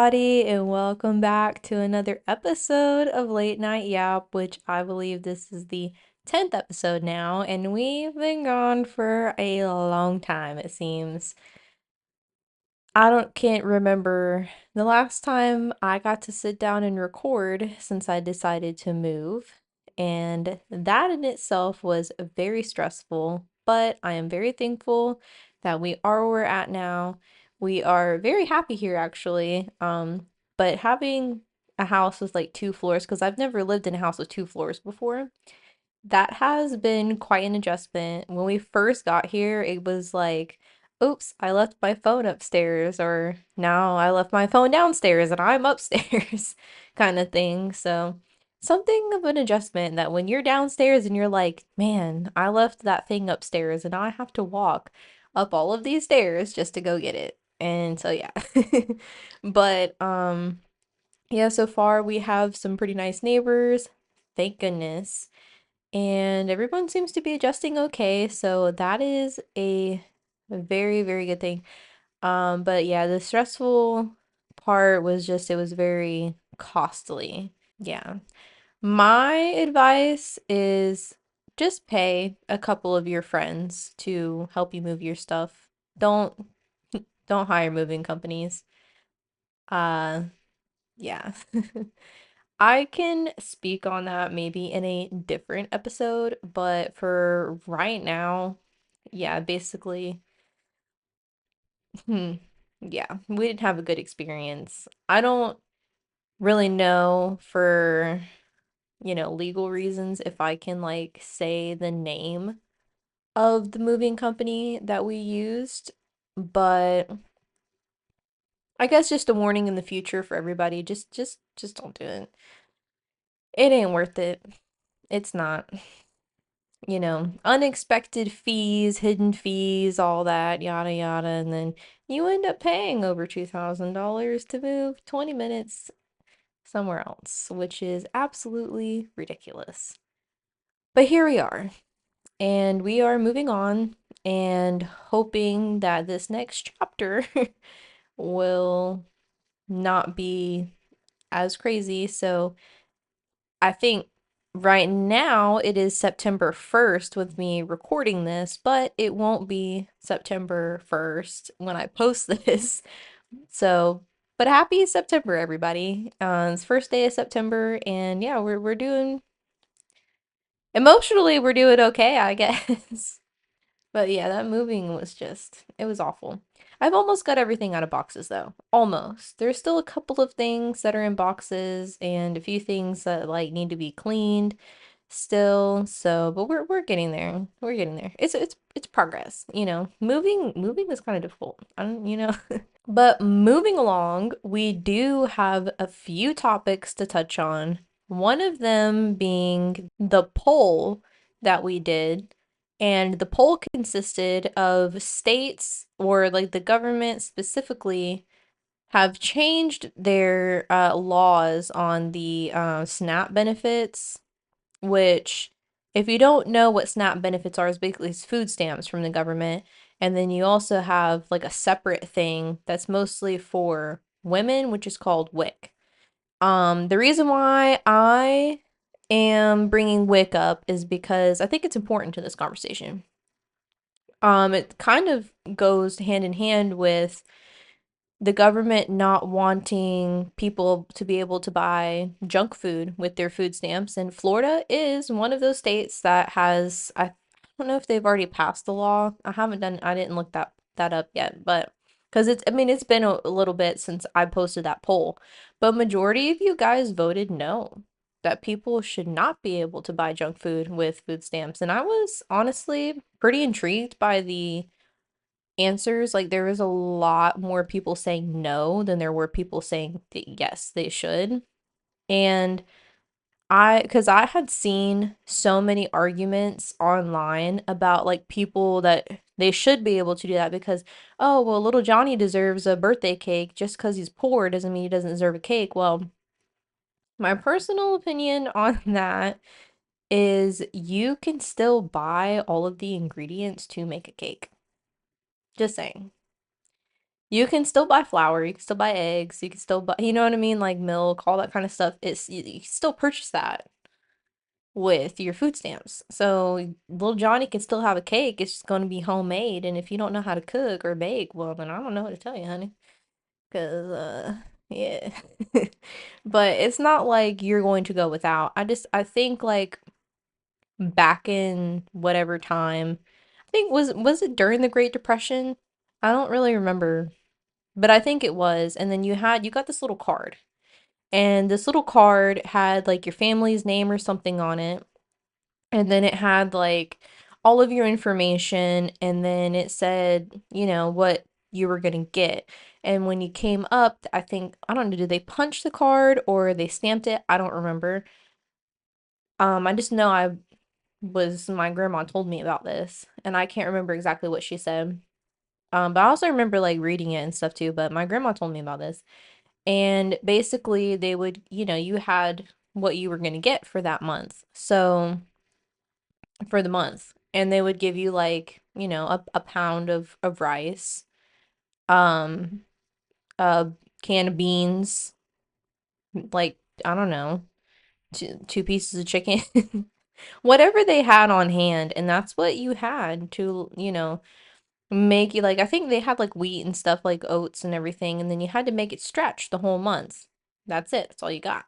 everybody, and welcome back to another episode of Late Night Yap, which I believe this is the 10th episode now, and we've been gone for a long time, it seems. I don't can't remember the last time I got to sit down and record since I decided to move, and that in itself was very stressful, but I am very thankful that we are where we're at now. We are very happy here actually. But having a house with like two floors, because I've never lived in a house with two floors before, that has been quite an adjustment. When we first got here, it was like, oops, I left my phone upstairs, or now I left my phone downstairs and I'm upstairs, kind of thing. So, something of an adjustment that when you're downstairs and you're like, man, I left that thing upstairs and now I have to walk up all of these stairs just to go get it. And so, yeah. But, yeah, so far we have some pretty nice neighbors. Thank goodness, and everyone seems to be adjusting okay, so that is a very, very good thing. But yeah, the stressful part was just it was very costly. Yeah. My advice is just pay a couple of your friends to help you move your stuff. Don't don't hire moving companies. Uh yeah. I can speak on that maybe in a different episode, but for right now, yeah, basically, hmm, yeah, we didn't have a good experience. I don't really know for, legal reasons if I can like say the name of the moving company that we used, but I guess just a warning in the future for everybody, just don't do it. It ain't worth it. It's not. Unexpected fees, hidden fees, all that, yada yada, and then you end up paying over $2,000 to move 20 minutes somewhere else, which is absolutely ridiculous. But here we are, and we are moving on and hoping that this next chapter will not be as crazy. So I think right now it is September 1st with me recording this, but it won't be September 1st when I post this. So, but happy September, everybody. It's first day of September, and yeah, we're doing emotionally, we're doing okay, I guess. But yeah, that moving was just, it was awful. I've almost got everything out of boxes though. Almost. There's still a couple of things that are in boxes and a few things that like need to be cleaned still. So, but we're getting there. We're getting there. It's progress, you know. Moving is kind of difficult. I don't. But moving along, we do have a few topics to touch on. One of them being the poll that we did. And the poll consisted of states or like the government specifically have changed their laws on the SNAP benefits, which, if you don't know what SNAP benefits are, is basically it's food stamps from the government. And then you also have like a separate thing that's mostly for women, which is called WIC. The reason why I am bringing WIC up is because I think it's important to this conversation. It kind of goes hand in hand with the government not wanting people to be able to buy junk food with their food stamps. And Florida is one of those states that has, I don't know if they've already passed the law. I didn't look that up yet, but because I mean, it's been a little bit since I posted that poll, but majority of you guys voted no, that people should not be able to buy junk food with food stamps. And I was honestly pretty intrigued by the answers. Like there was a lot more people saying no than there were people saying that yes, they should. And because I had seen so many arguments online about like people that they should be able to do that because, oh, well, little Johnny deserves a birthday cake just because he's poor doesn't mean he doesn't deserve a cake. Well, my personal opinion on that is you can still buy all of the ingredients to make a cake. Just saying. You can still buy flour, you can still buy eggs, you can still buy, you know what I mean? Like milk, all that kind of stuff. You can still purchase that with your food stamps. So little Johnny can still have a cake. It's just going to be homemade. And if you don't know how to cook or bake, well, then I don't know what to tell you, honey. Because, yeah. But it's not like you're going to go without. I think like back in whatever time, I think was it during the Great Depression? I don't really remember, but I think it was. And then you got this little card. And this little card had like your family's name or something on it. And then it had like all of your information, and then it said, what you were gonna get. And when you came up, I think, I don't know, did they punch the card or they stamped it? I don't remember. I just know my grandma told me about this, and I can't remember exactly what she said. But I also remember like reading it and stuff too, but my grandma told me about this. And basically they would, you had what you were gonna get for that month. So for the month, and they would give you like a pound of rice, um a can of beans, like I don't know, two pieces of chicken, whatever they had on hand. And that's what you had to make you, like, I think they had like wheat and stuff, like oats and everything, and then you had to make it stretch the whole month. That's all you got.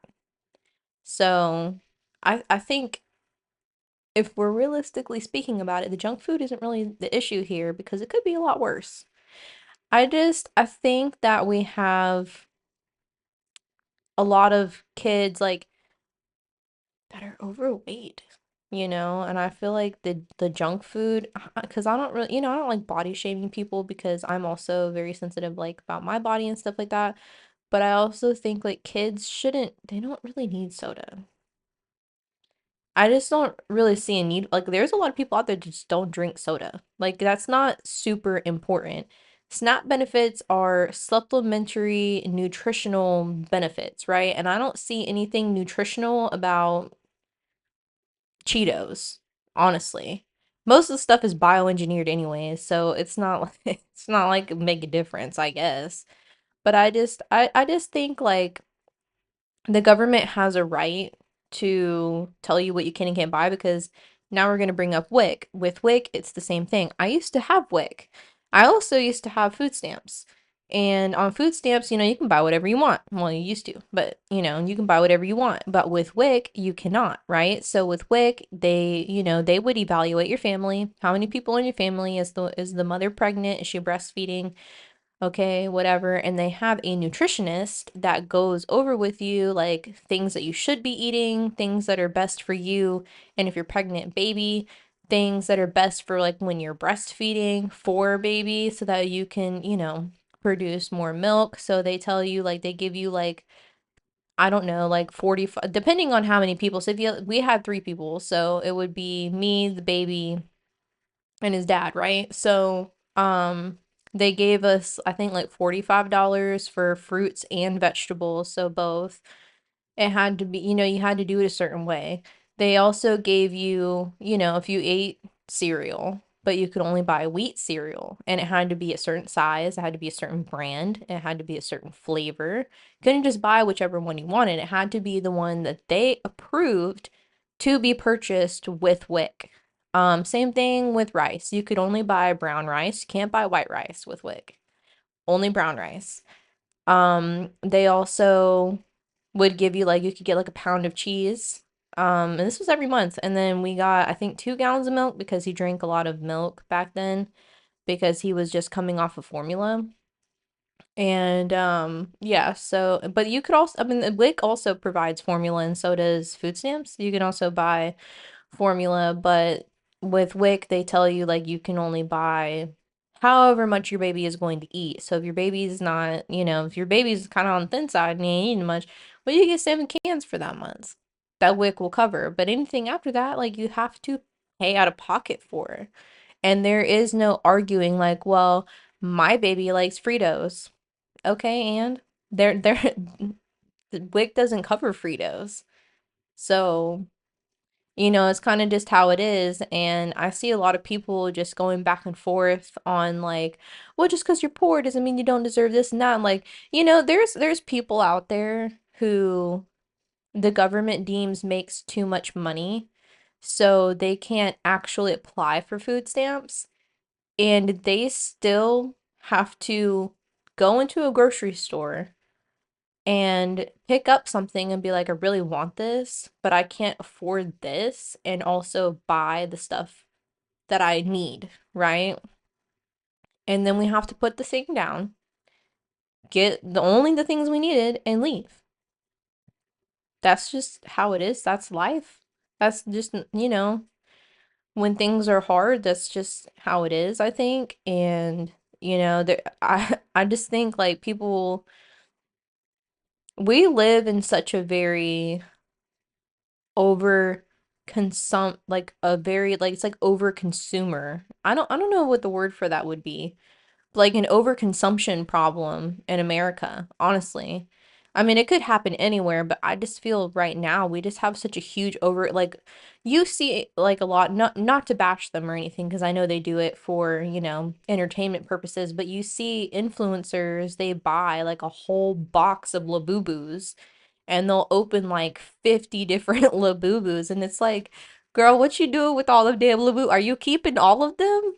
So I think if we're realistically speaking about it, the junk food isn't really the issue here because it could be a lot worse. I think that we have a lot of kids like that are overweight, and I feel like the junk food, because I don't really, I don't like body shaming people because I'm also very sensitive like about my body and stuff like that. But I also think like kids they don't really need soda. I just don't really see a need. Like, there's a lot of people out there that just don't drink soda. Like, that's not super important. SNAP benefits are supplementary nutritional benefits, right? And I don't see anything nutritional about Cheetos, honestly. Most of the stuff is bioengineered anyways, so it's not like it's not like make a difference, I guess. But I just think like the government has a right to tell you what you can and can't buy, because now we're going to bring up WIC. With WIC, it's the same thing. I used to have WIC. I also used to have food stamps. And on food stamps, you can buy whatever you want. Well, you used to, but you can buy whatever you want. But with WIC, you cannot, right? So with WIC, they would evaluate your family. How many people in your family? Is the mother pregnant? Is she breastfeeding? Okay, whatever. And they have a nutritionist that goes over with you like things that you should be eating, things that are best for you, and if you're pregnant, baby, things that are best for like when you're breastfeeding for baby so that you can, produce more milk. So they tell you, like, they give you like, I don't know, like 45, depending on how many people. So we had 3 people, so it would be me, the baby, and his dad, right? So, they gave us, I think, like $45 for fruits and vegetables, so both. It had to be, you had to do it a certain way. They also gave you, if you ate cereal, but you could only buy wheat cereal, and it had to be a certain size, it had to be a certain brand, it had to be a certain flavor. You couldn't just buy whichever one you wanted. It had to be the one that they approved to be purchased with WIC. Same thing with rice. You could only buy brown rice. You can't buy white rice with WIC. Only brown rice. They also would give you like, you could get like a pound of cheese. And this was every month. And then we got, I think, 2 gallons of milk because he drank a lot of milk back then because he was just coming off of formula. And yeah, so but you could also, I mean, the WIC also provides formula, and so does food stamps. You can also buy formula, but with WIC, they tell you like you can only buy however much your baby is going to eat. So if your baby's not, if your baby's kind of on the thin side and ain't eating much, well, you get 7 cans for that month. That WIC will cover. But anything after that, like, you have to pay out of pocket for. And there is no arguing like, well, my baby likes Fritos. Okay, and they're the WIC doesn't cover Fritos. So It's kind of just how it is. And I see a lot of people just going back and forth on like, well, just because you're poor doesn't mean you don't deserve this and that. And like, there's people out there who the government deems makes too much money, so they can't actually apply for food stamps, and they still have to go into a grocery store and pick up something and be like, I really want this, but I can't afford this, and also buy the stuff that I need, right? And then we have to put the thing down, get the things we needed, and leave. That's just how it is. That's life. That's just, when things are hard, that's just how it is, I think. And, there I just think like people we live in such a very over consum like a very like it's like over consumer. I don't know what the word for that would be, like an overconsumption problem in America, honestly. I mean, it could happen anywhere, but I just feel right now we just have such a huge over like you see like a lot, not to bash them or anything because I know they do it for, entertainment purposes, but you see influencers, they buy like a whole box of Labubus and they'll open like 50 different Labubus and it's like, girl, what you doing with all of damn Labubu? Are you keeping all of them?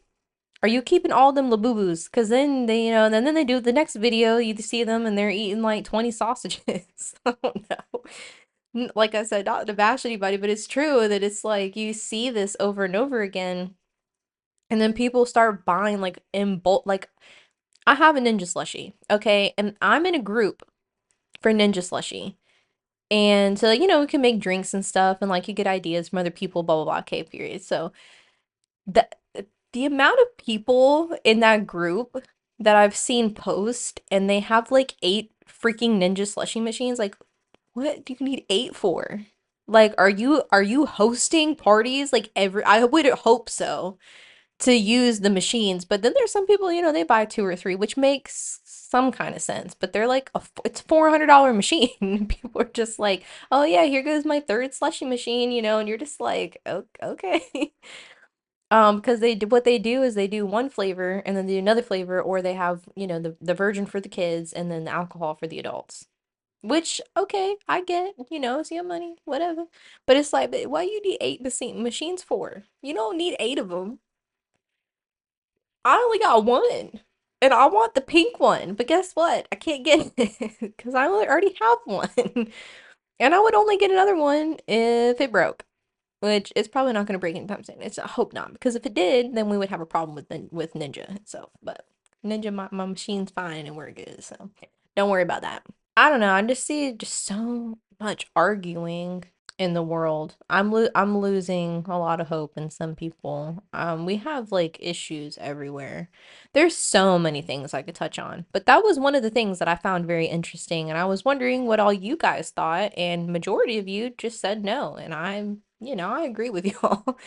Are you keeping all them Labubus? Because then they, and then they do the next video, you see them and they're eating like 20 sausages. I don't know. Like I said, not to bash anybody, but it's true that it's like you see this over and over again. And then people start buying like in bulk. Like I have a Ninja Slushie, okay? And I'm in a group for Ninja Slushie. And so, we can make drinks and stuff and like you get ideas from other people, blah, blah, blah, okay, period. So the the amount of people in that group that I've seen post and they have like 8 freaking Ninja slushie machines, like what do you need 8 for? Like are you hosting parties like every I would hope so to use the machines, but then there's some people, they buy 2 or 3, which makes some kind of sense, but they're like it's $400 machine. People are just like, "Oh yeah, here goes my third slushie machine," and you're just like, Okay." Because what they do is they do one flavor and then they do another flavor, or they have, the virgin for the kids and then the alcohol for the adults. Which, okay, I get, it's your money, whatever. But it's like, but why you need 8 machines for? You don't need 8 of them. I only got one. And I want the pink one, but guess what? I can't get it because I already have one. And I would only get another one if it broke. Which is probably not going to break anytime soon. I hope not, because if it did, then we would have a problem with Ninja itself. But Ninja, my machine's fine and we're good, so don't worry about that. I don't know. I just see just so much arguing in the world. I'm losing a lot of hope in some people. We have like issues everywhere. There's so many things I could touch on, but that was one of the things that I found very interesting, and I was wondering what all you guys thought, and majority of you just said no, and I agree with y'all.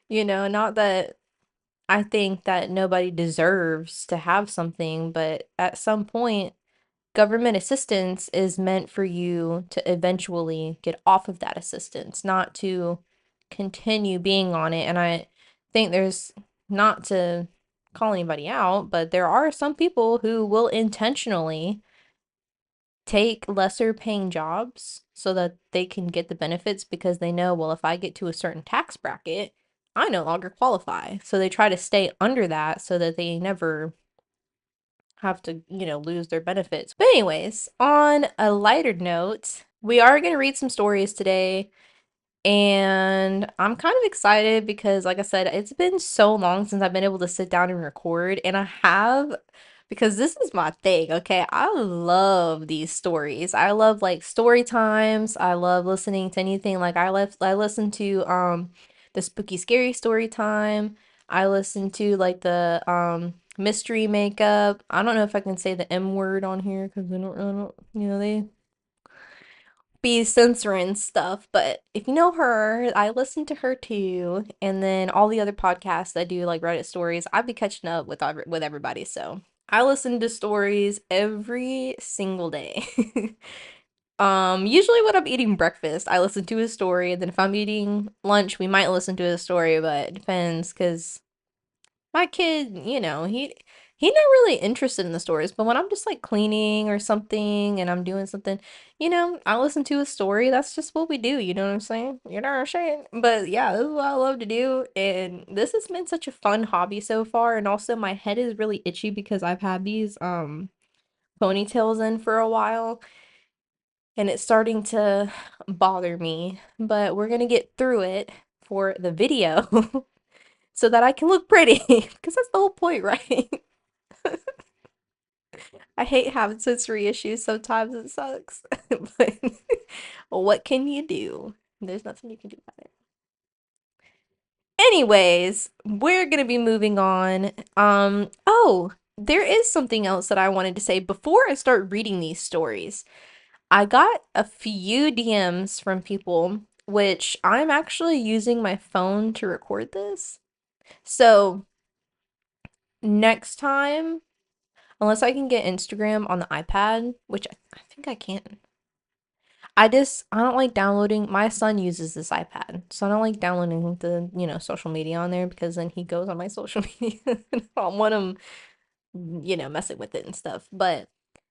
Not that I think that nobody deserves to have something, but at some point government assistance is meant for you to eventually get off of that assistance, not to continue being on it. And I think there's, not to call anybody out, but there are some people who will intentionally take lesser paying jobs so that they can get the benefits because they know, well, if I get to a certain tax bracket, I no longer qualify. So they try to stay under that so that they never have to, lose their benefits. But anyways, on a lighter note, we are going to read some stories today. And I'm kind of excited because, like I said, it's been so long since I've been able to sit down and record. And I have, because this is my thing, okay? I love these stories. I love like story times. I love listening to anything. Like I listen to the spooky scary story time. I listen to like the mystery makeup. I don't know if I can say the M word on here because I don't, they be censoring stuff, but if you know her, I listen to her too, and then all the other podcasts that do like Reddit stories, I'd be catching up with everybody, so I listen to stories every single day. Usually when I'm eating breakfast, I listen to a story, and then if I'm eating lunch, we might listen to a story, but it depends, because my kid, he not really interested in the stories, but when I'm just like cleaning or something and I'm doing something, I listen to a story. That's just what we do, you know what I'm saying? You know what I'm saying? But yeah, this is what I love to do, and this has been such a fun hobby so far, and also my head is really itchy because I've had these ponytails in for a while, and it's starting to bother me, but we're gonna get through it for the video so that I can look pretty because that's the whole point, right? I hate having sensory issues. Sometimes it sucks, but what can you do? There's nothing you can do about it. Anyways, we're gonna be moving on. Oh, there is something else that I wanted to say before I start reading these stories. I got a few DMs from people, which I'm actually using my phone to record this. So next time, unless I can get Instagram on the iPad, which I think I can. I don't like downloading. My son uses this iPad, so I don't like downloading the, social media on there because then he goes on my social media and I don't want him, messing with it and stuff. But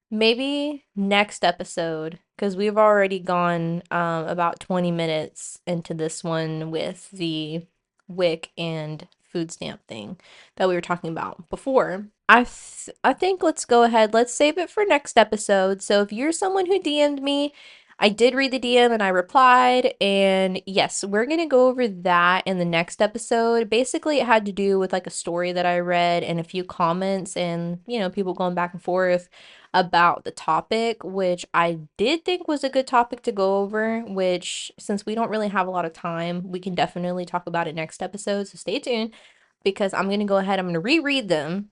maybe next episode, because we've already gone about 20 minutes into this one with the WIC and food stamp thing that we were talking about before. I think let's go ahead. Let's save it for next episode. So if you're someone who DM'd me, I did read the DM and I replied. And yes, we're going to go over that in the next episode. Basically, it had to do with like a story that I read and a few comments and, people going back and forth about the topic, which I did think was a good topic to go over, which since we don't really have a lot of time, we can definitely talk about it next episode. So stay tuned because I'm going to go ahead, I'm going to reread them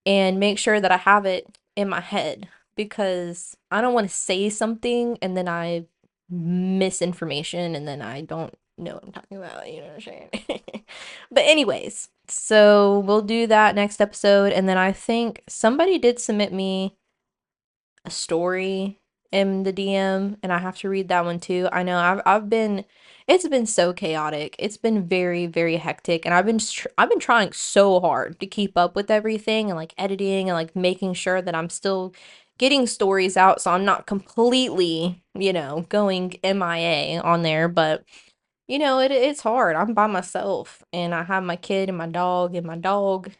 and make sure that I have it in my head because I don't want to say something and then I misinformation and then I don't know what I'm talking about, you know what I'm saying? But anyways, so we'll do that next episode, and then I think somebody did submit me a story in the DM and I have to read that one too. I know I've been it's been so chaotic. It's been very very hectic, and I've been trying so hard to keep up with everything and like editing and like making sure that I'm still getting stories out so I'm not completely, going MIA on there, but it's hard. I'm by myself and I have my kid and my dog,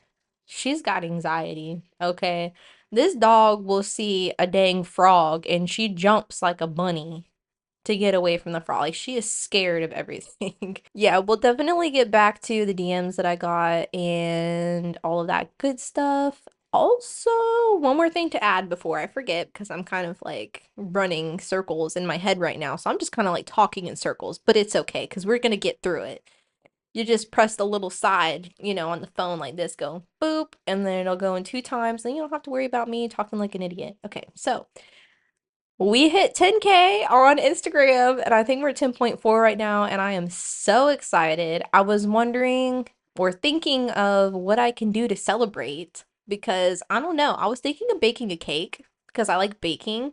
she's got anxiety, okay? This dog will see a dang frog and she jumps like a bunny to get away from the frog. Like she is scared of everything. Yeah, we'll definitely get back to the DMs that I got and all of that good stuff. Also, one more thing to add before I forget, because I'm kind of like running circles in my head right now. So I'm just kind of like talking in circles, but it's okay because we're going to get through it. You just press the little side, on the phone like this, go boop, and then it'll go in 2 times. Then you don't have to worry about me talking like an idiot. Okay, so we hit 10K on Instagram, and I think we're at 10.4 right now, and I am so excited. I was wondering or thinking of what I can do to celebrate because I don't know. I was thinking of baking a cake because I like baking,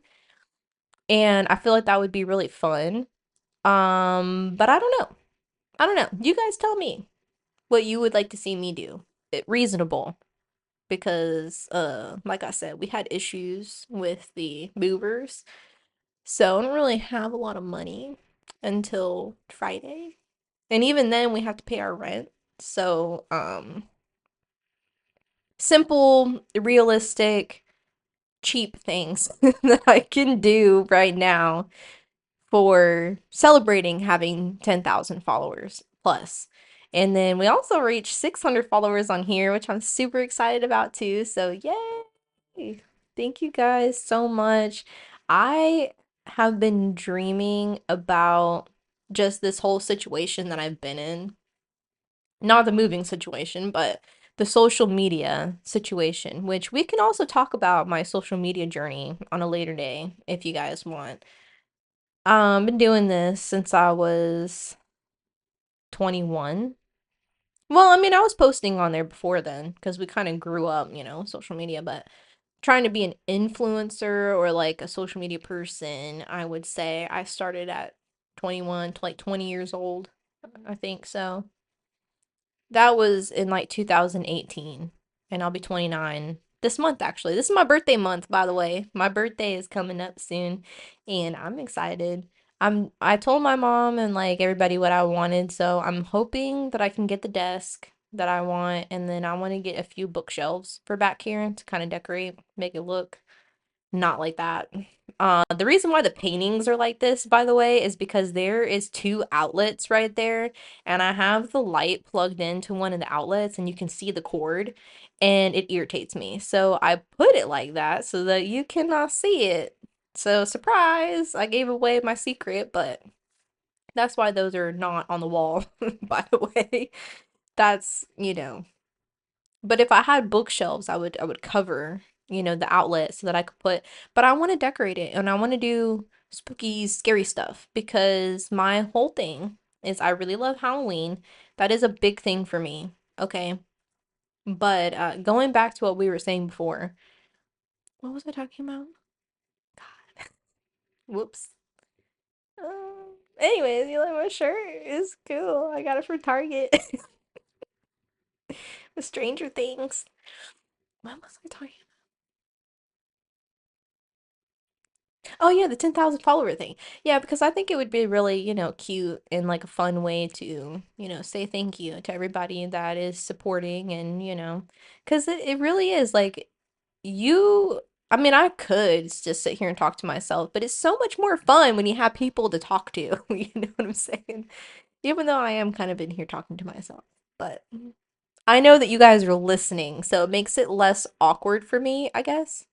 and I feel like that would be really fun. But I don't know. I don't know. You guys tell me what you would like to see me do. Reasonable because like I said, we had issues with the movers. So I don't really have a lot of money until Friday. And even then we have to pay our rent. So simple, realistic, cheap things that I can do right now for celebrating having 10,000 followers plus. And then we also reached 600 followers on here, which I'm super excited about too. So, yay! Thank you guys so much. I have been dreaming about just this whole situation that I've been in. Not the moving situation, but the social media situation, which we can also talk about my social media journey on a later day if you guys want. Been doing this since I was 21. Well, I mean, I was posting on there before then because we kind of grew up, social media, but trying to be an influencer or like a social media person, I would say I started at 21 to like 20 years old. I think so. That was in like 2018, and I'll be 29 this month actually. This is my birthday month, by the way. My birthday is coming up soon, and I'm excited. I told my mom and like everybody what I wanted, so I'm hoping that I can get the desk that I want, and then I want to get a few bookshelves for back here to kind of decorate, make it look not like that. The reason why the paintings are like this, by the way, is because there is two outlets right there, and I have the light plugged into one of the outlets, and you can see the cord, and it irritates me. So I put it like that so that you cannot see it. So surprise, I gave away my secret, but that's why those are not on the wall, by the way. That's, but if I had bookshelves, I would cover, the outlet so that I could put, but I want to decorate it and I want to do spooky, scary stuff because my whole thing is I really love Halloween. That is a big thing for me. Okay. But going back to what we were saying before, what was I talking about? God. Whoops. Anyways, you like my shirt? It's cool. I got it from Target. The Stranger Things. What was I talking? Oh yeah, the 10,000 follower thing. Yeah, because I think it would be really, cute and like a fun way to, say thank you to everybody that is supporting and, because it really is like you, I mean, I could just sit here and talk to myself, but it's so much more fun when you have people to talk to. You know what I'm saying? Even though I am kind of in here talking to myself, but I know that you guys are listening, so it makes it less awkward for me, I guess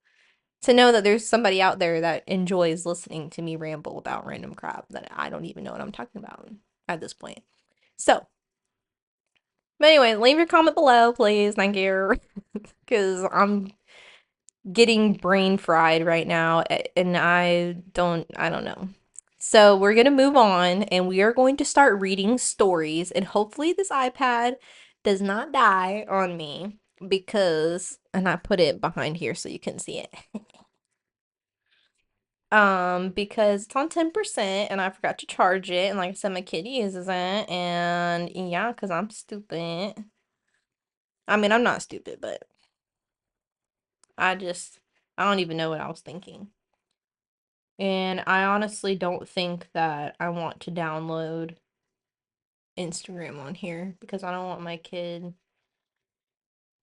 to know that there's somebody out there that enjoys listening to me ramble about random crap that I don't even know what I'm talking about at this point. So, but anyway, leave your comment below, please. Thank you. Because I'm getting brain fried right now and I don't know. So, we're going to move on and we are going to start reading stories and hopefully this iPad does not die on me because and I put it behind here so you can see it. Because it's on 10% and I forgot to charge it. And like I said, my kid uses it. And yeah, because I'm stupid. I mean, I'm not stupid, but I don't even know what I was thinking. And I honestly don't think that I want to download Instagram on here because I don't want my kid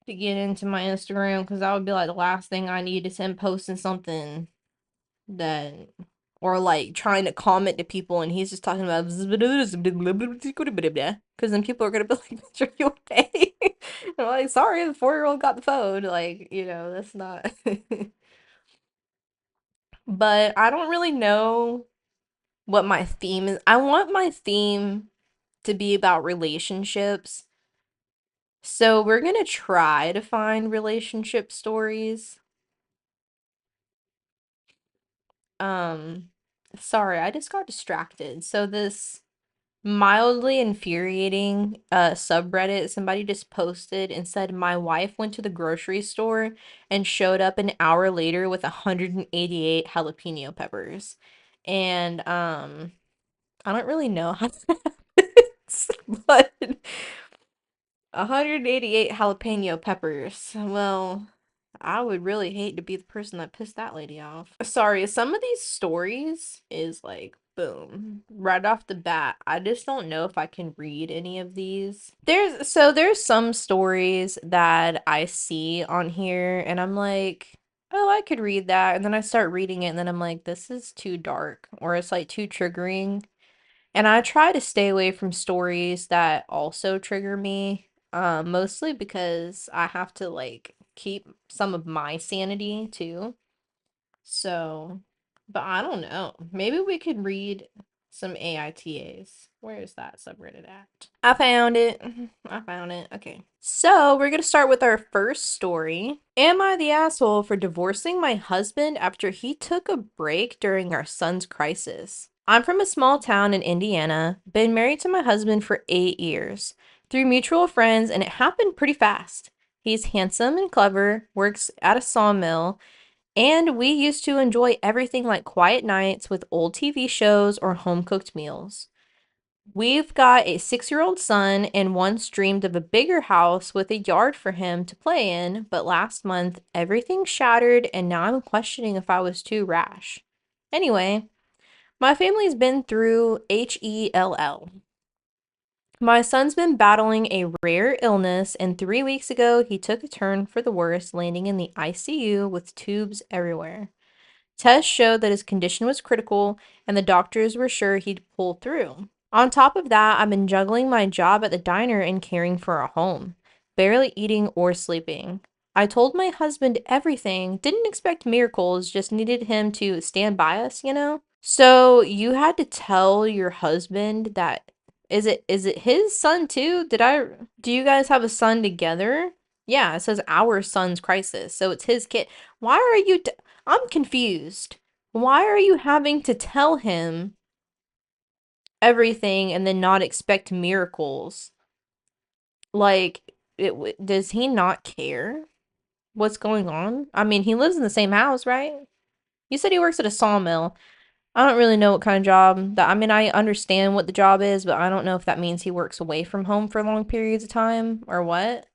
to get into my Instagram because that would be like the last thing I need is him posting something that or like trying to comment to people and he's just talking about because then people are gonna be like, are you okay? I'm like, sorry, the 4-year-old got the phone. Like, that's not but I don't really know what my theme is. I want my theme to be about relationships. So we're gonna try to find relationship stories. Um, sorry, I just got distracted. So this mildly infuriating subreddit somebody just posted and said my wife went to the grocery store and showed up an hour later with 188 jalapeno peppers. And I don't really know how that happens, but 188 jalapeno peppers. Well, I would really hate to be the person that pissed that lady off. Sorry, some of these stories is like, boom, right off the bat. I just don't know if I can read any of these. There's some stories that I see on here and I'm like, oh, I could read that. And then I start reading it and then I'm like, this is too dark or it's like too triggering. And I try to stay away from stories that also trigger me, mostly because I have to like keep some of my sanity too. So, but I don't know. Maybe we could read some AITAs. Where is that subreddit at? I found it. I found it. Okay. So, we're going to start with our first story. Am I the asshole for divorcing my husband after he took a break during our son's crisis? I'm from a small town in Indiana, been married to my husband for 8 years, through mutual friends, and it happened pretty fast. He's handsome and clever, works at a sawmill, and we used to enjoy everything like quiet nights with old TV shows or home cooked meals. We've got a 6-year-old son and once dreamed of a bigger house with a yard for him to play in, but last month everything shattered and now I'm questioning if I was too rash. Anyway, my family's been through HELL. My son's been battling a rare illness, and 3 weeks ago he took a turn for the worse, landing in the ICU with tubes everywhere. Tests showed that his condition was critical, and the doctors were sure he'd pull through. On top of that, I've been juggling my job at the diner and caring for a home, barely eating or sleeping. I told my husband everything, didn't expect miracles, just needed him to stand by us. So you had to tell your husband that is it his son too? Do you guys have a son together? Yeah, it says our son's crisis. So it's his kid. Why are you I'm confused. Why are you having to tell him everything and then not expect miracles? Like does he not care what's going on? I mean, he lives in the same house, right? You said he works at a sawmill. I don't really know what kind of job that I mean, I understand what the job is, but I don't know if that means he works away from home for long periods of time or what.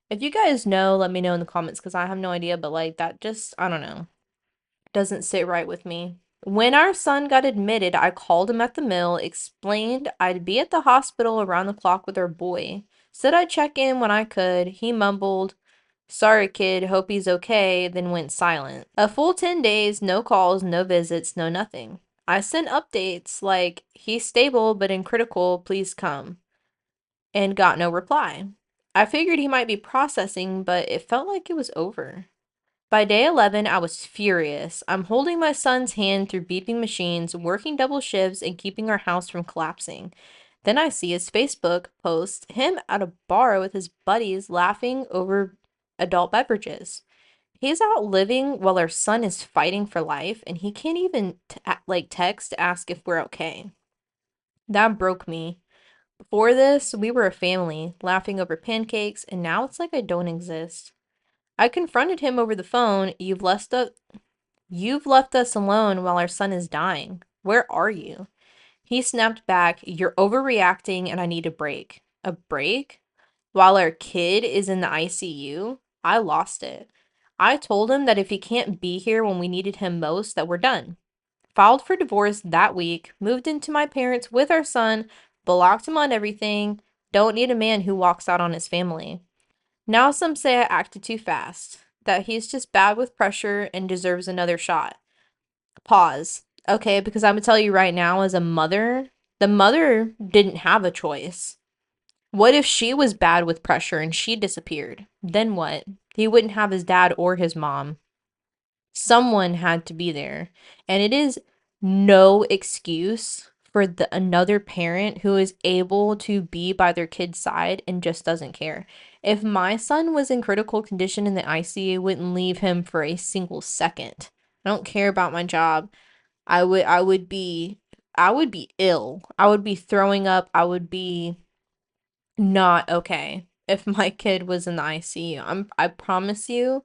If you guys know, let me know in the comments because I have no idea, but like that just, I don't know, doesn't sit right with me. When our son got admitted, I called him at the mill, explained I'd be at the hospital around the clock with our boy. Said I'd check in when I could. He mumbled, "Sorry, kid, hope he's okay," then went silent. A full 10 days, no calls, no visits, no nothing. I sent updates like, "He's stable but in critical, please come," and got no reply. I figured he might be processing, but it felt like it was over. By day 11, I was furious. I'm holding my son's hand through beeping machines, working double shifts, and keeping our house from collapsing. Then I see his Facebook post, him at a bar with his buddies laughing over adult beverages. He's out living while our son is fighting for life, and he can't even text to ask if we're okay. That broke me. Before this, we were a family, laughing over pancakes, and now it's like I don't exist. I confronted him over the phone. You've left us alone while our son is dying. Where are you? He snapped back, "You're overreacting and I need a break." A break? While our kid is in the ICU? I lost it. I told him that if he can't be here when we needed him most, that we're done. Filed for divorce that week, moved into my parents with our son, blocked him on everything. Don't need a man who walks out on his family. Now some say I acted too fast, that he's just bad with pressure and deserves another shot. Pause. Okay, because I'm gonna tell you right now, as a mother, the mother didn't have a choice. What if she was bad with pressure and she disappeared? Then what? He wouldn't have his dad or his mom. Someone had to be there. And it is no excuse for another parent who is able to be by their kid's side and just doesn't care. If my son was in critical condition in the ICU, I wouldn't leave him for a single second. I don't care about my job. I would be ill. I would be throwing up. I would be not okay if my kid was in the ICU. I promise you,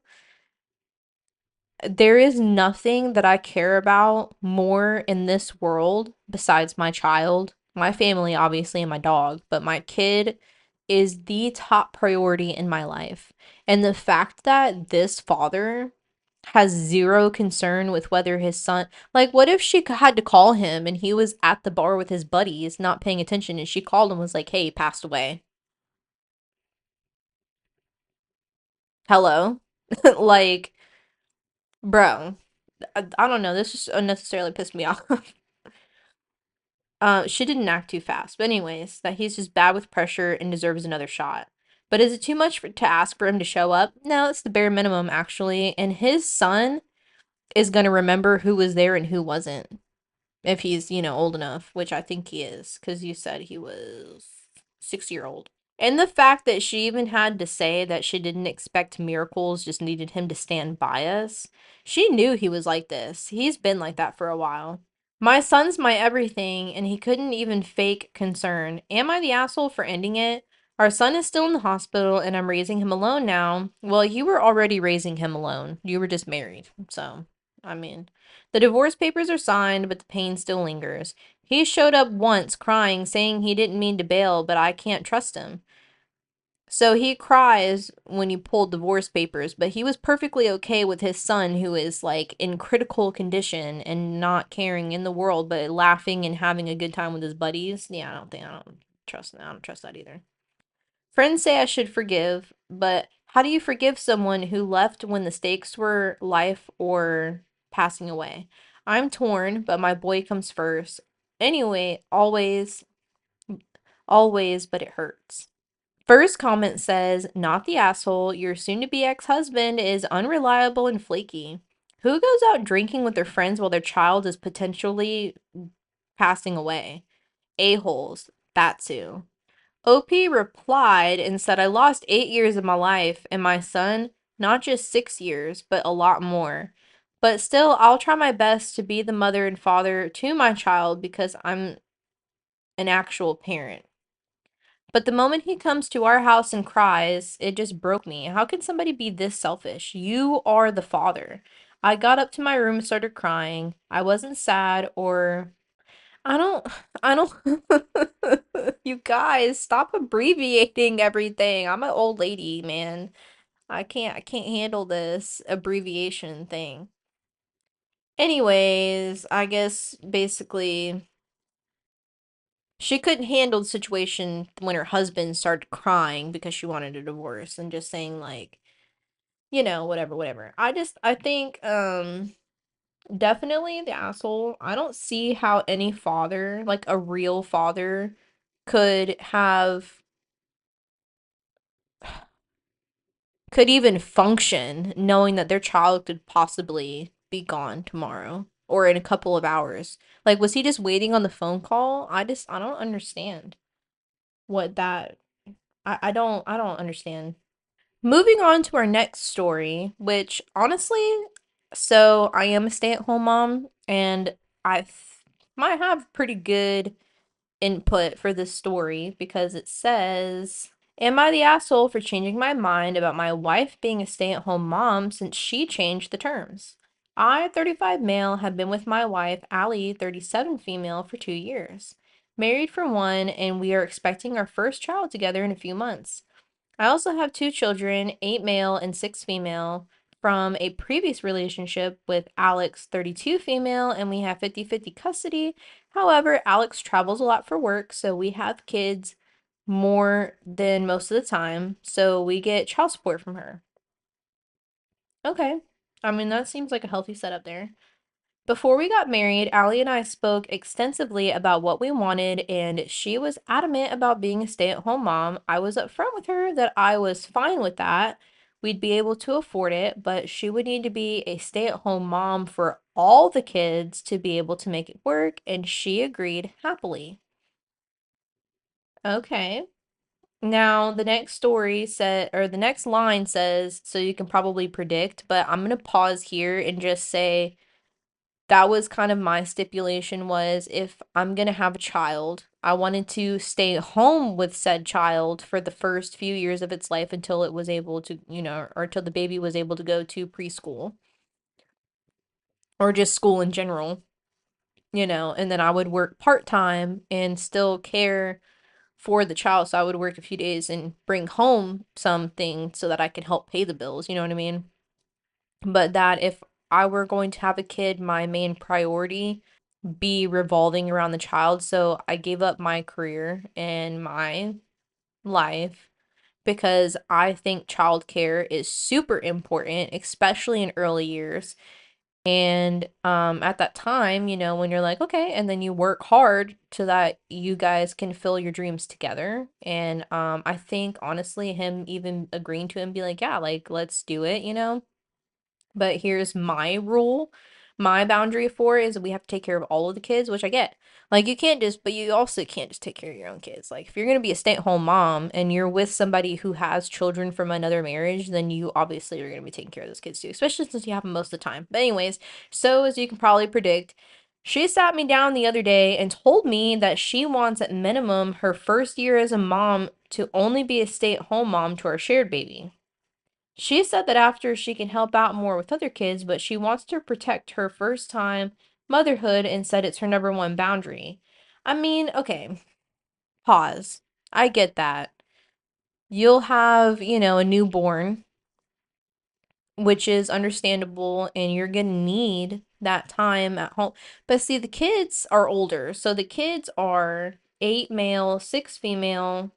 there is nothing that I care about more in this world besides my child, my family, obviously, and my dog, but my kid is the top priority in my life. And the fact that this father has zero concern with whether his son, like, what if she had to call him and he was at the bar with his buddies, not paying attention, and she called him and was like, "Hey, he passed away." Hello? Like, bro, I don't know. This just unnecessarily pissed me off. She didn't act too fast. But anyways, that he's just bad with pressure and deserves another shot. But is it too much to ask for him to show up? No, it's the bare minimum, actually. And his son is going to remember who was there and who wasn't. If he's, old enough, which I think he is. Because you said he was 6-year-old. And the fact that she even had to say that she didn't expect miracles, just needed him to stand by us. She knew he was like this. He's been like that for a while. My son's my everything, and he couldn't even fake concern. Am I the asshole for ending it? Our son is still in the hospital and I'm raising him alone now. Well, you were already raising him alone. You were just married. So, I mean, the divorce papers are signed, but the pain still lingers. He showed up once crying, saying he didn't mean to bail, but I can't trust him. So he cries when you pulled divorce papers, but he was perfectly okay with his son who is like in critical condition and not caring in the world, but laughing and having a good time with his buddies. Yeah, I don't trust that either. Friends say I should forgive, but how do you forgive someone who left when the stakes were life or passing away? I'm torn, but my boy comes first. Anyway, always, but it hurts. First comment says, not the asshole. Your soon to be ex husband is unreliable and flaky. Who goes out drinking with their friends while their child is potentially passing away? A-holes. That's who. OP replied and said, I lost 8 years of my life and my son, not just 6 years, but a lot more. But still, I'll try my best to be the mother and father to my child because I'm an actual parent. But the moment he comes to our house and cries, it just broke me. How can somebody be this selfish? You are the father. I got up to my room and started crying. I wasn't sad or I don't I don't You guys stop abbreviating everything. I'm an old lady, man. I can't handle this abbreviation thing. Anyways, I guess basically she couldn't handle the situation when her husband started crying because she wanted a divorce and just saying like, whatever. I think definitely the asshole. I don't see how any father, like a real father, could have could even function knowing that their child could possibly be gone tomorrow or in a couple of hours. Like was he just waiting on the phone call? I don't understand what that I don't understand. Moving on to our next story, which honestly, so I am a stay-at-home mom and might have pretty good input for this story because it says, am I the asshole for changing my mind about my wife being a stay-at-home mom since she changed the terms? I, 35 male, have been with my wife, Allie, 37 female, for 2 years. Married for one, and we are expecting our first child together in a few months. I also have two children, 8 male and 6 female, from a previous relationship with Alex, 32 female, and we have 50-50 custody. However, Alex travels a lot for work, so we have kids more than most of the time, so we get child support from her. Okay. I mean, that seems like a healthy setup there. Before we got married, Allie and I spoke extensively about what we wanted, and she was adamant about being a stay-at-home mom. I was upfront with her that I was fine with that. We'd be able to afford it, but she would need to be a stay-at-home mom for all the kids to be able to make it work, and she agreed happily. Okay. Now, the next story said, or the next line says, so you can probably predict, but I'm gonna pause here and just say, that was kind of my stipulation was if I'm gonna have a child, I wanted to stay home with said child for the first few years of its life until it was able to, or until the baby was able to go to preschool or just school in general, and then I would work part-time and still care for the child. So I would work a few days and bring home something so that I could help pay the bills, you know what I mean? But that if I were going to have a kid, my main priority be revolving around the child. So I gave up my career and my life because I think childcare is super important, especially in early years. And at that time, when you're like, okay, and then you work hard so that you guys can fill your dreams together. And I think honestly, him even agreeing to it and be like, yeah, like let's do it. But here's my rule. My boundary for it is we have to take care of all of the kids, which I get. Like but you also can't just take care of your own kids. Like if you're gonna be a stay-at-home mom and you're with somebody who has children from another marriage, then you obviously are gonna be taking care of those kids too, especially since you have them most of the time. But anyways, so as you can probably predict, She sat me down the other day and told me that she wants at minimum her first year as a mom to only be a stay-at-home mom to our shared baby. She said that after she can help out more with other kids, but she wants to protect her first time motherhood and said it's her number one boundary. I mean, okay, pause. I get that. You'll have, a newborn, which is understandable, and you're gonna need that time at home. But see, the kids are older. So the kids are 8 male, 6 female,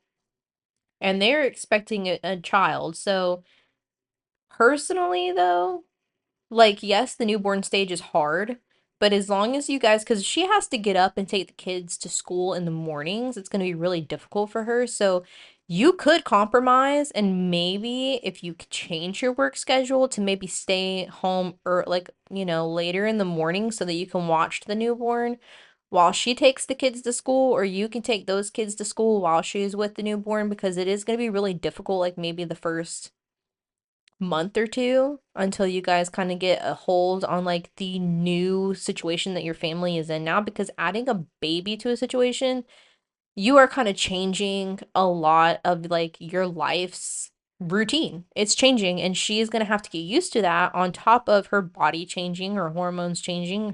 and they're expecting a child. So personally, though, like, yes, the newborn stage is hard, but as long as you guys, because she has to get up and take the kids to school in the mornings, it's going to be really difficult for her. So you could compromise, and maybe if you could change your work schedule to maybe stay home or like, later in the morning so that you can watch the newborn while she takes the kids to school, or you can take those kids to school while she's with the newborn, because it is going to be really difficult, like maybe the first month or two until you guys kind of get a hold on like the new situation that your family is in now, because adding a baby to a situation, you are kind of changing a lot of like your life's routine. It's changing, and she is going to have to get used to that on top of her body changing, her hormones changing,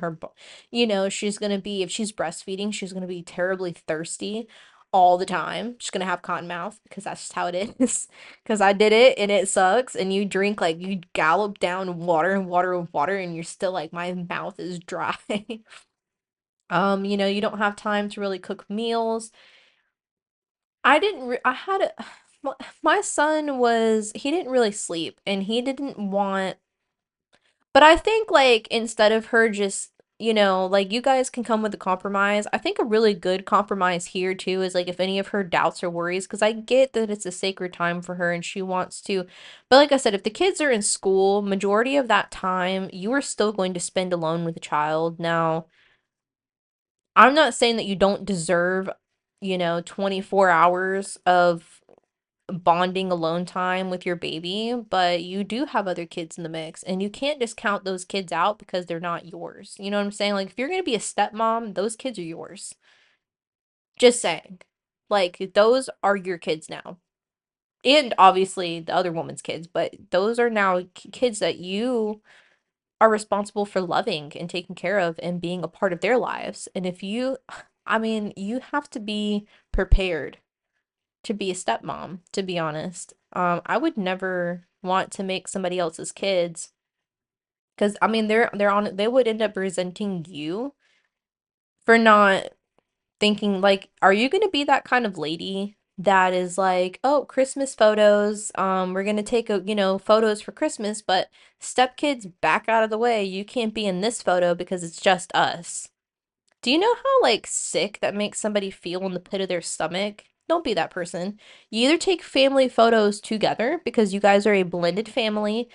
she's going to be, if she's breastfeeding, she's going to be terribly thirsty all the time. She's going to have cotton mouth because that's just how it is. Because I did it and it sucks. And you drink, like, you gallop down water and water and water, and you're still like, my mouth is dry. You don't have time to really cook meals. I didn't re I had a my son was, he didn't really sleep, and he didn't want, but I think, like, instead of her just, like, you guys can come with a compromise. I think a really good compromise here too is, like, if any of her doubts or worries, because I get that it's a sacred time for her and she wants to, but like I said, if the kids are in school, majority of that time you are still going to spend alone with the child. Now, I'm not saying that you don't deserve, 24 hours of bonding alone time with your baby, but you do have other kids in the mix, and you can't just count those kids out because they're not yours. You know what I'm saying? Like, if you're going to be a stepmom, those kids are yours. Just saying. Like, those are your kids now. And obviously the other woman's kids, but those are now kids that you are responsible for loving and taking care of and being a part of their lives. And if you, I mean, you have to be prepared to be a stepmom, to be honest. I would never want to make somebody else's kids, because I mean they would end up resenting you for not thinking, like, are you gonna be that kind of lady that is like, oh, Christmas photos, we're gonna take photos for Christmas, but stepkids, back out of the way. You can't be in this photo because it's just us. Do you know how, like, sick that makes somebody feel in the pit of their stomach? Don't be that person. You either take family photos together because you guys are a blended family,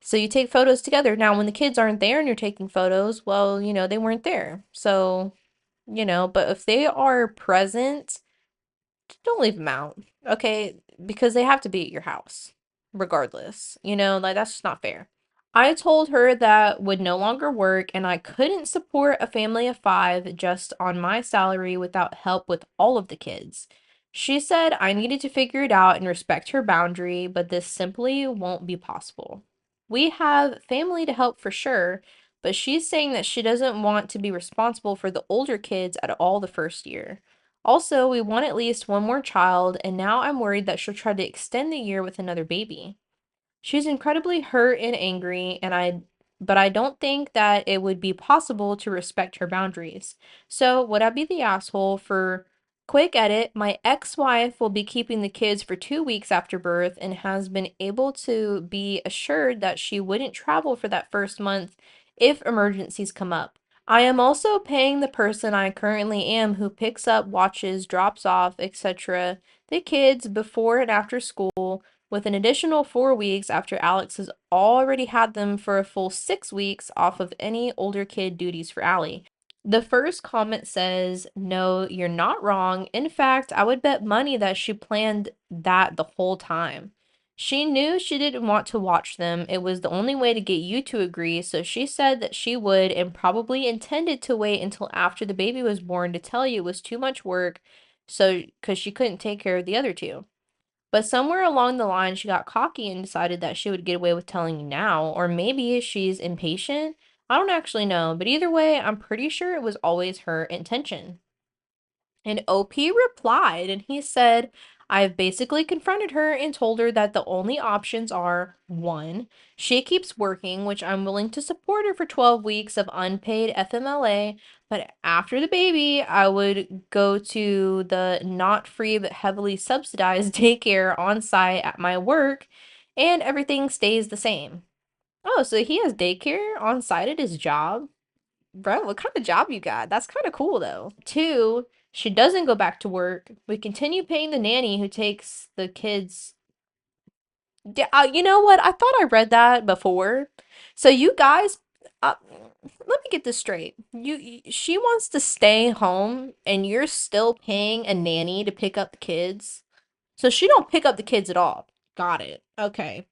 so you take photos together. Now, when the kids aren't there and you're taking photos, well, they weren't there. So, but if they are present, don't leave them out, okay? Because they have to be at your house regardless. Like, that's just not fair. I told her that would no longer work, and I couldn't support a family of 5 just on my salary without help with all of the kids. She said I needed to figure it out and respect her boundary, but this simply won't be possible. We have family to help for sure, but she's saying that she doesn't want to be responsible for the older kids at all the first year. Also, we want at least one more child, and now I'm worried that she'll try to extend the year with another baby. She's incredibly hurt and angry, but I don't think that it would be possible to respect her boundaries. So, would I be the asshole for quick edit? My ex-wife will be keeping the kids for 2 weeks after birth and has been able to be assured that she wouldn't travel for that first month if emergencies come up. I am also paying the person I currently am who picks up, watches, drops off, etc. the kids before and after school with an additional 4 weeks after Alex has already had them for a full 6 weeks off of any older kid duties for Allie. The first comment says, no, you're not wrong. In fact, I would bet money that she planned that the whole time. She knew she didn't want to watch them. It was the only way to get you to agree, so she said that she would and probably intended to wait until after the baby was born to tell you it was too much work, so because she couldn't take care of the other two. But somewhere along the line, she got cocky and decided that she would get away with telling you now, or maybe she's impatient. I don't actually know, but either way, I'm pretty sure it was always her intention. And OP replied, and he said, I've basically confronted her and told her that the only options are one, she keeps working, which I'm willing to support her for 12 weeks of unpaid FMLA, but after the baby, I would go to the not free but heavily subsidized daycare on site at my work, and everything stays the same. Oh, so he has daycare on site at his job? Bro, what kind of job you got? That's kind of cool though. Two, she doesn't go back to work. We continue paying the nanny who takes the kids. You know what? I thought I read that before. So you guys, let me get this straight. She wants to stay home, and you're still paying a nanny to pick up the kids. So she don't pick up the kids at all. Got it. Okay.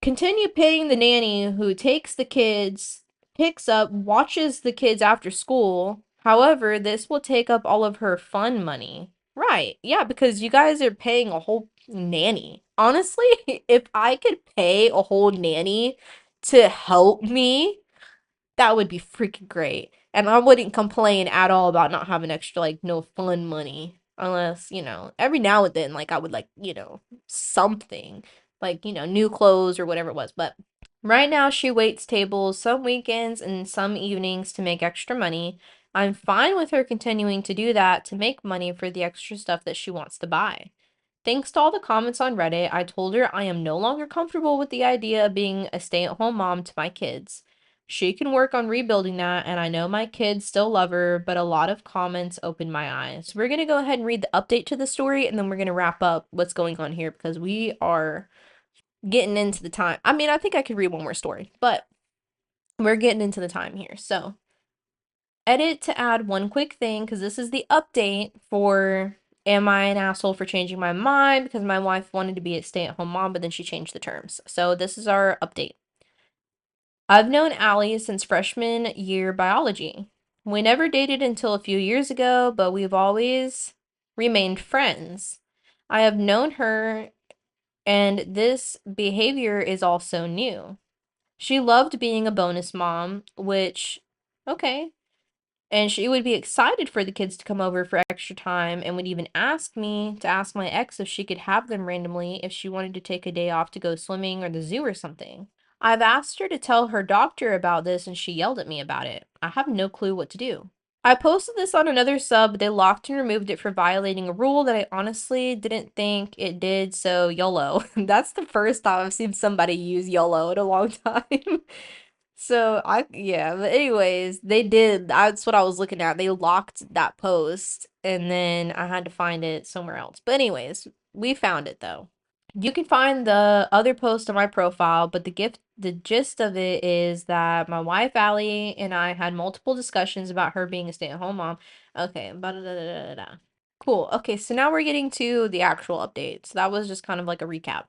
Continue paying the nanny who takes the kids, picks up, watches the kids after school. However, this will take up all of her fun money. Right. Yeah, because you guys are paying a whole nanny. Honestly, if I could pay a whole nanny to help me, that would be freaking great. And I wouldn't complain at all about not having extra, like, no fun money. Unless, every now and then, like, I would, like, something. Like, new clothes or whatever it was. But right now, she waits tables some weekends and some evenings to make extra money. I'm fine with her continuing to do that to make money for the extra stuff that she wants to buy. Thanks to all the comments on Reddit, I told her I am no longer comfortable with the idea of being a stay-at-home mom to my kids. She can work on rebuilding that, and I know my kids still love her, but a lot of comments opened my eyes. We're going to go ahead and read the update to the story, and then we're going to wrap up what's going on here because we are getting into the time. I mean, I think I could read one more story, but we're getting into the time here. So, edit to add one quick thing because this is the update for am I an asshole for changing my mind because my wife wanted to be a stay-at-home mom, but then she changed the terms. So, this is our update. I've known Allie since freshman year biology. We never dated until a few years ago, but we've always remained friends. I have known her, and this behavior is also new. She loved being a bonus mom, which, okay. And she would be excited for the kids to come over for extra time and would even ask me to ask my ex if she could have them randomly if she wanted to take a day off to go swimming or the zoo or something. I've asked her to tell her doctor about this and she yelled at me about it. I have no clue what to do. I posted this on another sub, but they locked and removed it for violating a rule that I honestly didn't think it did, so YOLO. That's the first time I've seen somebody use YOLO in a long time. So yeah, but anyways, they did. That's what I was looking at. They locked that post and then I had to find it somewhere else. But anyways, we found it though. You can find the other post on my profile, but the gist of it is that my wife Allie and I had multiple discussions about her being a stay-at-home mom. Okay, cool. Okay, so now we're getting to the actual update. So that was just kind of like a recap.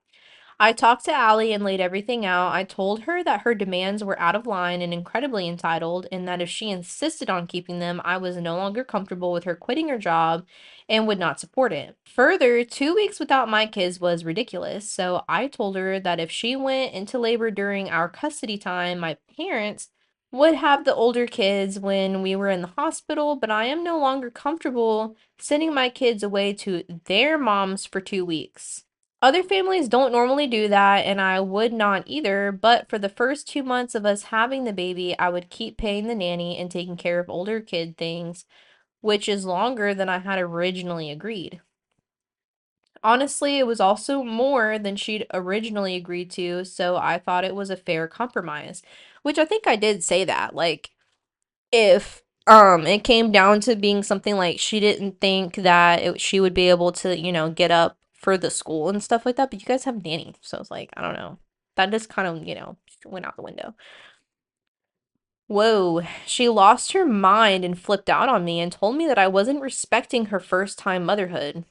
I talked to Allie and laid everything out. I told her that her demands were out of line and incredibly entitled, and that if she insisted on keeping them, I was no longer comfortable with her quitting her job and would not support it. Further, 2 weeks without my kids was ridiculous, so I told her that if she went into labor during our custody time, my parents would have the older kids when we were in the hospital, but I am no longer comfortable sending my kids away to their moms for 2 weeks. Other families don't normally do that, and I would not either, but for the first 2 months of us having the baby, I would keep paying the nanny and taking care of older kid things, which is longer than I had originally agreed. Honestly, it was also more than she'd originally agreed to, so I thought it was a fair compromise, which I think I did say that. Like, if it came down to being something like she didn't think that she would be able to, get up for the school and stuff like that, but you guys have nanny, so it's like, I don't know. That just kind of, went out the window. Whoa, she lost her mind and flipped out on me and told me that I wasn't respecting her first time motherhood.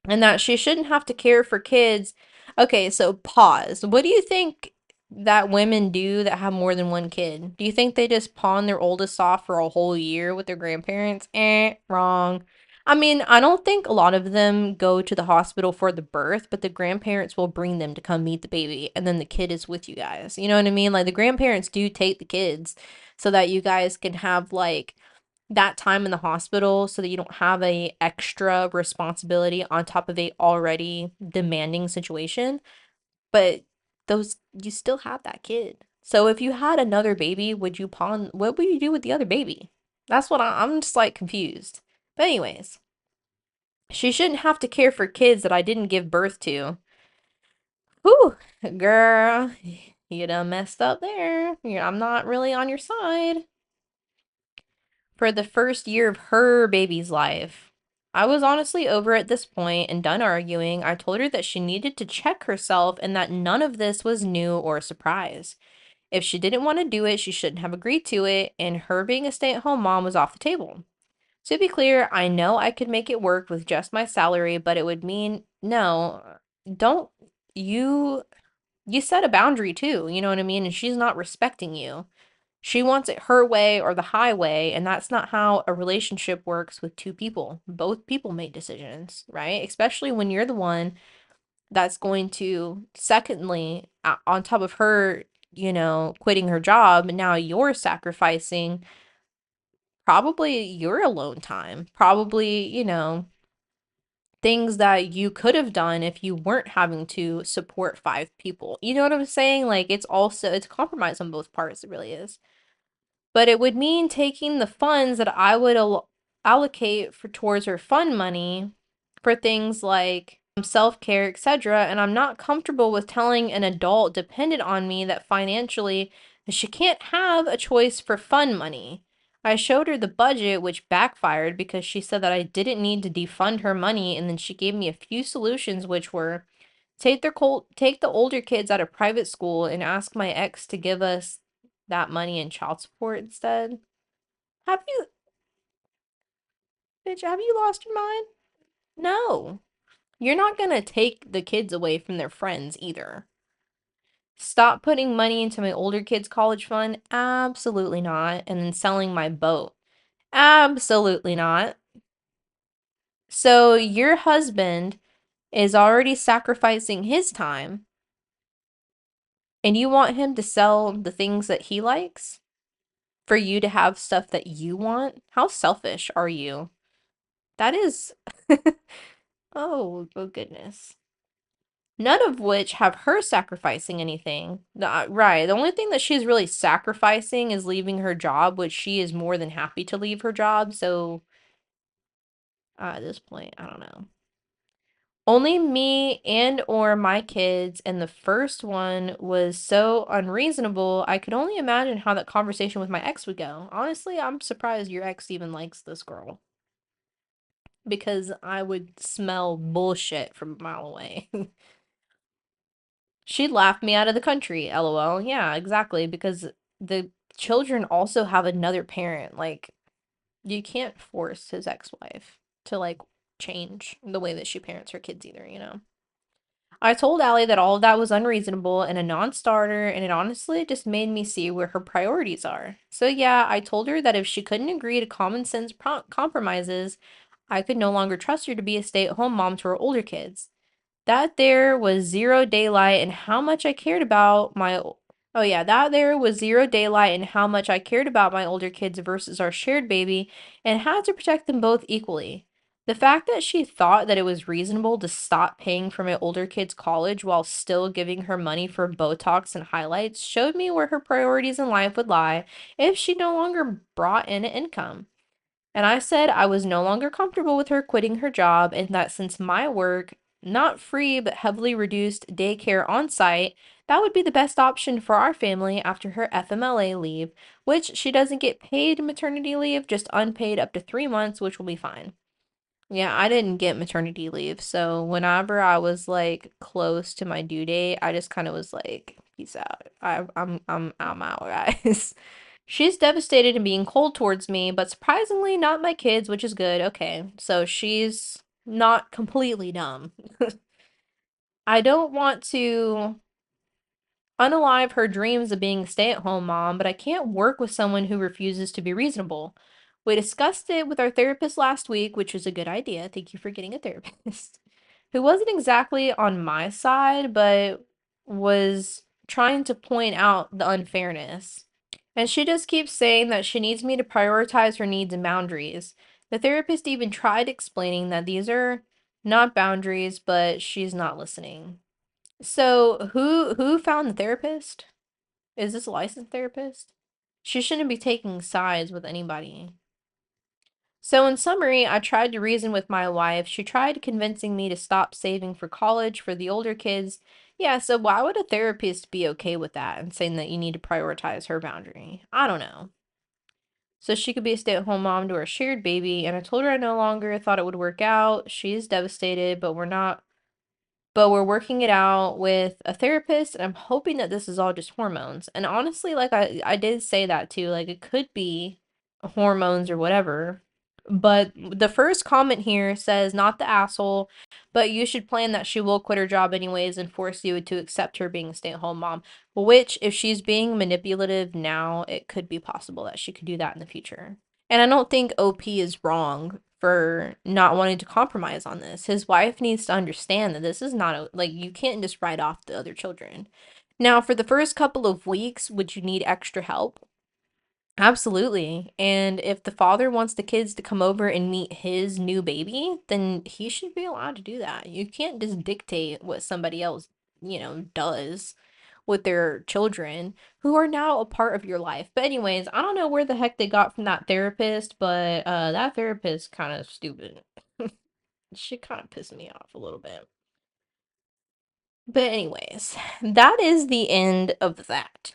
and that she shouldn't have to care for kids. Okay, so pause. What do you think that women do that have more than one kid? Do you think they just pawn their oldest off for a whole year with their grandparents? Wrong. I mean, I don't think a lot of them go to the hospital for the birth, but the grandparents will bring them to come meet the baby, and then the kid is with you guys. You know what I mean? Like the grandparents do take the kids so that you guys can have like that time in the hospital so that you don't have a extra responsibility on top of a already demanding situation. But those you still have that kid. So if you had another baby, would you pawn what would you do with the other baby? That's what I'm just like confused. But anyways, she shouldn't have to care for kids that I didn't give birth to. Whew, girl, you done messed up there. I'm not really on your side. For the first year of her baby's life. I was honestly over at this point and done arguing. I told her that she needed to check herself and that none of this was new or a surprise. If she didn't want to do it, she shouldn't have agreed to it, and her being a stay at home mom was off the table. To be clear, I know I could make it work with just my salary, but it would mean no, don't you you set a boundary too, you know what I mean? And she's not respecting you. She wants it her way or the highway, and that's not how a relationship works with two people. Both people make decisions, right? Especially when you're the one that's going to, secondly, on top of her, quitting her job, now you're sacrificing probably your alone time, probably, things that you could have done if you weren't having to support five people. You know what I'm saying? Like it's a compromise on both parts, it really is. But it would mean taking the funds that I would allocate for towards her fund money for things like self-care, etc. And I'm not comfortable with telling an adult dependent on me that financially she can't have a choice for fund money. I showed her the budget, which backfired because she said that I didn't need to defund her money, and then she gave me a few solutions, which were take the older kids out of private school and ask my ex to give us that money in child support instead. Have you, bitch, have you lost your mind? No. You're not gonna take the kids away from their friends either. Stop putting money into my older kids' college fund? Absolutely not. And then selling my boat? Absolutely not. So your husband is already sacrificing his time and you want him to sell the things that he likes for you to have stuff that you want? How selfish are you? That is oh goodness. None of which have her sacrificing anything. Right. The only thing that she's really sacrificing is leaving her job, which she is more than happy to leave her job. So at this point, I don't know. Only me and or my kids, and the first one was so unreasonable. I could only imagine how that conversation with my ex would go. Honestly, I'm surprised your ex even likes this girl because I would smell bullshit from a mile away. She'd laugh me out of the country, LOL. Yeah, exactly, because the children also have another parent. Like, you can't force his ex-wife to like change the way that she parents her kids either, you know. I told Allie that all of that was unreasonable and a non-starter, and it honestly just made me see where her priorities are. So yeah, I told her that if she couldn't agree to common sense compromises, I could no longer trust her to be a stay-at-home mom to her older kids. That there was zero daylight in how much I cared about my Oh yeah, that there was zero daylight in how much I cared about my older kids versus our shared baby and had to protect them both equally. The fact that she thought that it was reasonable to stop paying for my older kids' college while still giving her money for Botox and highlights showed me where her priorities in life would lie if she no longer brought in an income. And I said I was no longer comfortable with her quitting her job and that since my work, not free but heavily reduced daycare on site, that would be the best option for our family after her FMLA leave, which she doesn't get paid maternity leave, just unpaid up to 3 months, which will be fine. Yeah, I didn't get maternity leave, so whenever I was like close to my due date, I just kind of was like, peace out. I'm out, guys. She's devastated and being cold towards me, but surprisingly not my kids, which is good. Okay, so she's not completely dumb. I don't want to unalive her dreams of being a stay-at-home mom, but I can't work with someone who refuses to be reasonable. We discussed it with our therapist last week, which was a good idea. Thank you for getting a therapist. Who wasn't exactly on my side, but was trying to point out the unfairness. And she just keeps saying that she needs me to prioritize her needs and boundaries. The therapist even tried explaining that these are not boundaries, but she's not listening. So who found the therapist? Is this a licensed therapist? She shouldn't be taking sides with anybody. So in summary, I tried to reason with my wife. She tried convincing me to stop saving for college for the older kids. Yeah, so why would a therapist be okay with that and saying that you need to prioritize her boundary? I don't know. So she could be a stay-at-home mom to our shared baby, and I told her I no longer thought it would work out. She's devastated, but we're working it out with a therapist, and I'm hoping that this is all just hormones. And honestly, like I did say that too, like it could be hormones or whatever. But the first comment here says, not the asshole, but you should plan that she will quit her job anyways and force you to accept her being a stay-at-home mom. Which, if she's being manipulative now, it could be possible that she could do that in the future. And I don't think OP is wrong for not wanting to compromise on this. His wife needs to understand that this is not like you can't just write off the other children. Now, for the first couple of weeks, would you need extra help? Absolutely. And if the father wants the kids to come over and meet his new baby, then he should be allowed to do that. You can't just dictate what somebody else, does with their children who are now a part of your life. But anyways, I don't know where the heck they got from that therapist, but that therapist kind of stupid. She kind of pissed me off a little bit. But anyways, that is the end of that.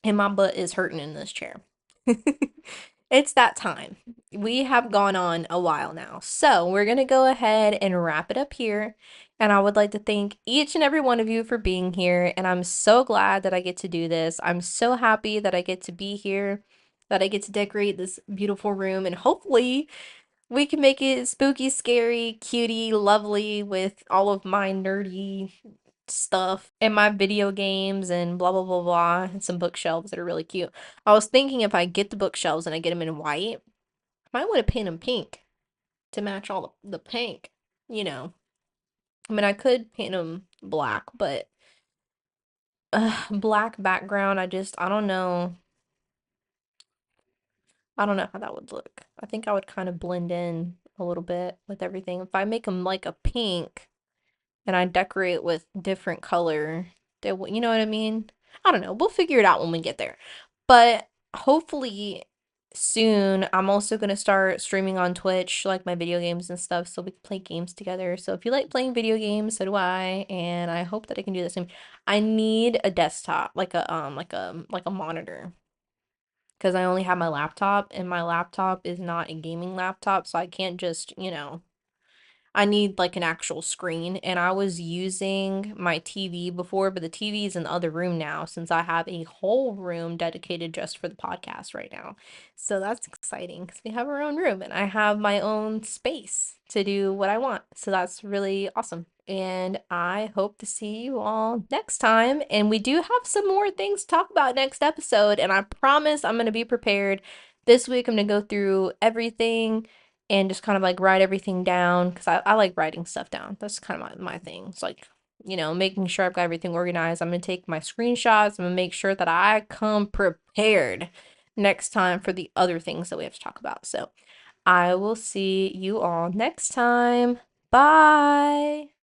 And my butt is hurting in this chair. It's that time. We have gone on a while now. So we're going to go ahead and wrap it up here. And I would like to thank each and every one of you for being here. And I'm so glad that I get to do this. I'm so happy that I get to be here, that I get to decorate this beautiful room. And hopefully we can make it spooky, scary, cutie, lovely with all of my nerdy stuff and my video games and blah blah blah blah and some bookshelves that are really cute. I was thinking if I get the bookshelves and I get them in white, I might want to paint them pink to match all the pink, you know. I mean, I could paint them black, but black background, I don't know. I don't know how that would look. I think I would kind of blend in a little bit with everything. If I make them like a pink, and I decorate with different color. You know what I mean? I don't know. We'll figure it out when we get there. But hopefully soon, I'm also going to start streaming on Twitch, like my video games and stuff, so we can play games together. So if you like playing video games, so do I, and I hope that I can do the same. I need a desktop, like a monitor. Because I only have my laptop, and my laptop is not a gaming laptop, so I can't just, I need like an actual screen, and I was using my TV before, but the TV is in the other room now since I have a whole room dedicated just for the podcast right now. So that's exciting because we have our own room and I have my own space to do what I want. So that's really awesome. And I hope to see you all next time. And we do have some more things to talk about next episode, and I promise I'm going to be prepared. This week I'm going to go through everything and just kind of like write everything down because I like writing stuff down. That's kind of my thing. It's like, making sure I've got everything organized. I'm going to take my screenshots. I'm going to make sure that I come prepared next time for the other things that we have to talk about. So I will see you all next time. Bye.